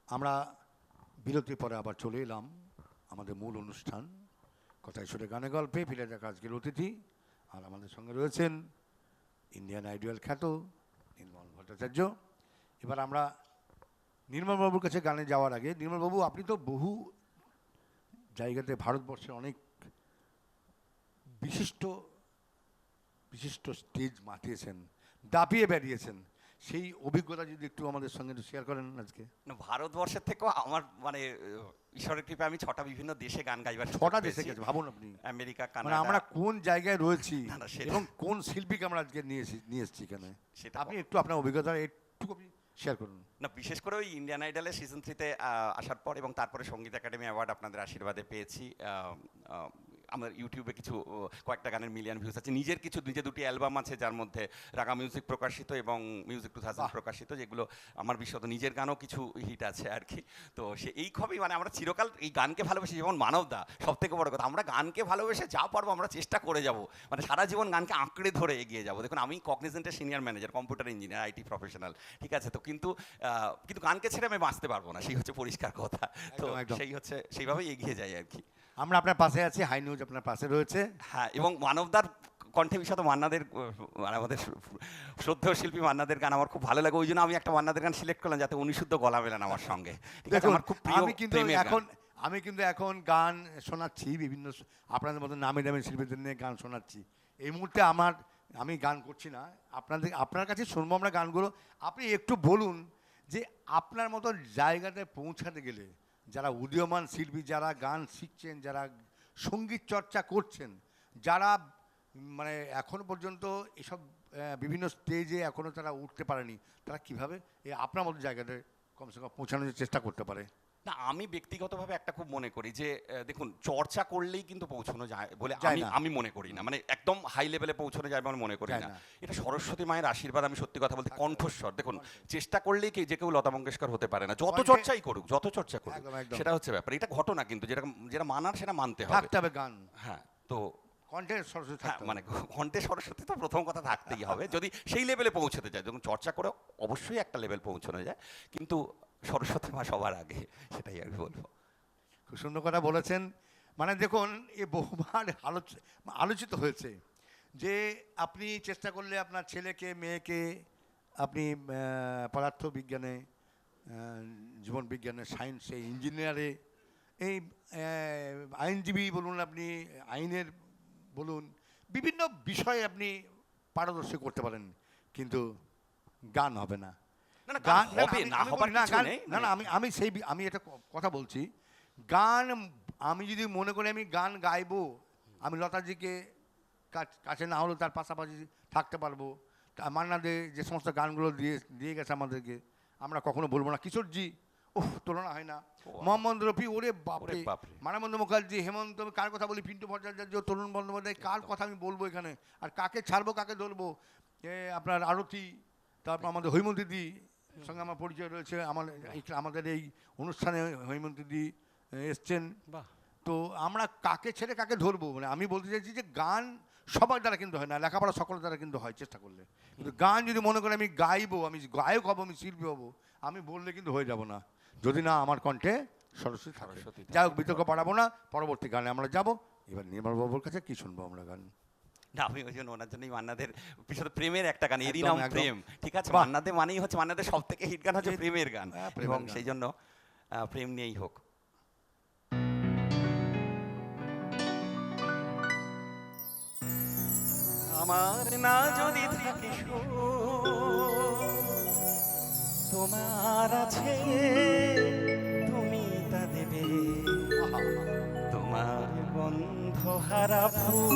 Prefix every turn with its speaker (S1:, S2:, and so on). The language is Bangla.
S1: আমরা বিরতির পরে আবার চলে এলাম আমাদের মূল অনুষ্ঠান কথায় সুরে গানে গল্পে। ফিরে দেখা আজকের অতিথি আর আমাদের সঙ্গে রয়েছেন ইন্ডিয়ান আইডল খ্যাত নির্মল ভট্টাচার্য। এবার আমরা নির্মলবাবুর কাছে গানে যাওয়ার আগে, নির্মলবাবু আপনি তো বহু জায়গাতে ভারতবর্ষের অনেক বিশিষ্ট বিশিষ্ট স্টেজ মাতিয়েছেন, দাপিয়ে বেরিয়েছেন, সেই অভিজ্ঞতা যদি একটু আমাদের সঙ্গে একটু শেয়ার করেন আজকে।
S2: না, ভারতবর্ষের থেকেও আমার মানে ঈশ্বরের কৃপায় আমি 6টা বিভিন্ন দেশে গান গাইবার সুযোগ
S1: 6টা দেশে
S2: পেয়েছি।
S1: গেছে, ভাবুন আপনি।
S2: আমেরিকা,
S1: মানে
S2: কানাডা।
S1: আমরা কোন জায়গায় রয়েছি
S2: না, না, সেটা-
S1: এবং কোন শিল্পীকে আমরা আজকে নিয়ে এসেছি এখানে,
S2: সেটা
S1: আপনি একটু আপনার অভিজ্ঞতা একটু আপনি শেয়ার করুন।
S2: না, বিশেষ করে ওই ইন্ডিয়ান আইডলের সিজন 3-তে আসার পর এবং তারপরে সঙ্গীত একাডেমি অ্যাওয়ার্ড আপনাদের আশীর্বাদে পেয়েছি। আমার ইউটিউবে কিছু কয়েকটা গানের মিলিয়ন ভিউজ আছে। নিজের দুটি অ্যালবাম আছে, যার মধ্যে রাগা মিউজিক প্রকাশিত এবং মিউজিক 2000 প্রকাশিত, যেগুলো আমার বিশেষত নিজের গানও কিছু হিট আছে আর কি। তো সে এই খুবই মানে আমরা চিরকাল এই গানকে ভালোবেসে, যেমন মানবদা সব থেকে বড় কথা, আমরা গানকে ভালোবেসে যা পারবো আমরা চেষ্টা করে যাব, মানে সারা জীবন গানকে আঁকড়ে ধরে এগিয়ে যাবো। দেখুন, আমি কগনিজেন্টের senior manager, computer engineer, IT professional, ঠিক আছে? তো কিন্তু গানকে ছেড়ে আমি বাঁচতে পারবো না, সেই হচ্ছে পরিষ্কার কথা। তো সেইভাবেই এগিয়ে যাই আর কি।
S1: আমরা আপনার পাশে আছি, হাই নিউজ আপনার পাশে রয়েছে।
S2: হ্যাঁ, এবং মানবদার কণ্ঠে বিশাত মান্নাদের, মানে আমাদের শ্রদ্ধেয় শিল্পী মান্নাদের গান আমার খুব ভালো লাগে। ওই জন্য আমি একটা মান্নাদের গান সিলেক্ট করলাম, যাতে উনি শুদ্ধ গলা মেলান আমার সঙ্গে। আমার খুব প্রিয়,
S1: আমি কিন্তু এখন গান শোনাচ্ছি বিভিন্ন আপনাদের মতো নামি দামি শিল্পীদের নিয়ে গান শোনাচ্ছি। এই মুহূর্তে আমি গান করছি না, আপনার কাছে শুনবো আমরা গানগুলো। আপনি একটু বলুন যে আপনার মতো জায়গাতে পৌঁছাতে গেলে যারা উদীয়মান শিল্পী, যারা গান শিখছেন, যারা সঙ্গীত চর্চা করছেন, যারা মানে এখনো পর্যন্ত এসব বিভিন্ন স্টেজে এখনো তারা উঠতে পারেনি, তারা কিভাবে এই আপনার মতো জায়গাতে কমসে কম পৌঁছানোর চেষ্টা করতে পারে?
S2: না, আমি ব্যক্তিগতভাবে একটা খুব মনে করি যে দেখুন, চর্চা করলেই কিন্তু পৌঁছানো যায় বলে আমি মনে করি না। মানে একদম হাই লেভেলে পৌঁছানো যায় বলে মনে করি না। এটা সরস্বতী মায়ের আশীর্বাদ। আমি সত্যি কথা বলতে, কণ্ঠস্বর দেখুন, চেষ্টা করলেই যে কেউ লতা মঙ্গেশকর হতে পারে না, যত চর্চাই করুক, যত চর্চা করুক, সেটা হচ্ছে ব্যাপার। এটা ঘটনা কিন্তু, যেটা মানার সেটা মানতে হবে
S1: গান।
S2: হ্যাঁ, তো
S1: কণ্ঠে সরস্বতী,
S2: মানে কণ্ঠে সরস্বতী তো প্রথম কথা থাকতেই হবে যদি সেই লেভেলে পৌঁছতে যায়। যখন চর্চা করে অবশ্যই একটা লেভেল পৌঁছানো যায়, কিন্তু সরস্বতী মা সবার আগে, সেটাই আমি বলবো।
S1: খুব সুন্দর কথা বলেছেন। মানে দেখুন, এ বহুবার আলোচিত হয়েছে যে আপনি চেষ্টা করলে আপনার ছেলেকে মেয়েকে আপনি পদার্থ বিজ্ঞানে, জীবন বিজ্ঞানে, সায়েন্সে, ইঞ্জিনিয়ারে, এই আইনজীবী বলুন, আপনি আইনের বলুন, বিভিন্ন বিষয়ে আপনি পারদর্শী করতে পারেন, কিন্তু গান হবে না। আমি এটা কথা বলছি, গান আমি যদি মনে করি আমি গান গাইবো, আমি লতাজিকে কাছে না হলেও তার পাশাপাশি থাকতে পারবো। মান্না দে যে সমস্ত গানগুলো দিয়ে গেছে আমাদেরকে, আমরা কখনো বলবো না কিশোরজি, তুলনা হয় না। মোহাম্মদ রফি, ওরে বাপরে, মানবেন্দ্র মুখার্জি, হেমন্ত, কার কথা বলি, পিন্টু ভট্টাচার্য, তরুণ বন্দ্যোপাধ্যায়, কার কথা আমি বলবো এখানে, আর কাকে ছাড়বো কাকে ধরবো? আপনার আরতি, তারপর আমাদের হৈমন্তীদি সঙ্গে আমার পরিচয় রয়েছে, আমাদের এই অনুষ্ঠানে হৈমন্তীদি এসছেন। তো আমরা কাকে ছেড়ে কাকে ধরবো? মানে আমি বলতে চাইছি যে গান সবার দ্বারা কিন্তু হয় না, লেখাপড়া সকলের দ্বারা কিন্তু হয় চেষ্টা করলে। কিন্তু গান যদি মনে করি আমি গাইবো, আমি গায়ক হবো, আমি শিল্পী হবো, আমি বললে কিন্তু হয়ে যাব না, যদি না আমার কণ্ঠে সরস্বতী থাকে। যাই হোক, বিতর্ক বাড়াবো না, পরবর্তী গানে আমরা যাব। এবার নির্মলবাবুর কাছে কি শুনবো আমরা গান?
S2: না, আমি ওই জন্য ওনার জন্যই মান্নাদের বিশেষত প্রেমের একটা গান, এরই নাম প্রেম, ঠিক আছে? মান্নাদে মানেই হচ্ছে, মান্নাদের সব থেকে হিট গান হচ্ছে প্রেমের গান, এবং সেই জন্য প্রেম নিয়েই হোক। আমার না যদি থাকে তোমার আছে, তুমি তা দেবে, তোমার বন্ধ হারা ফুল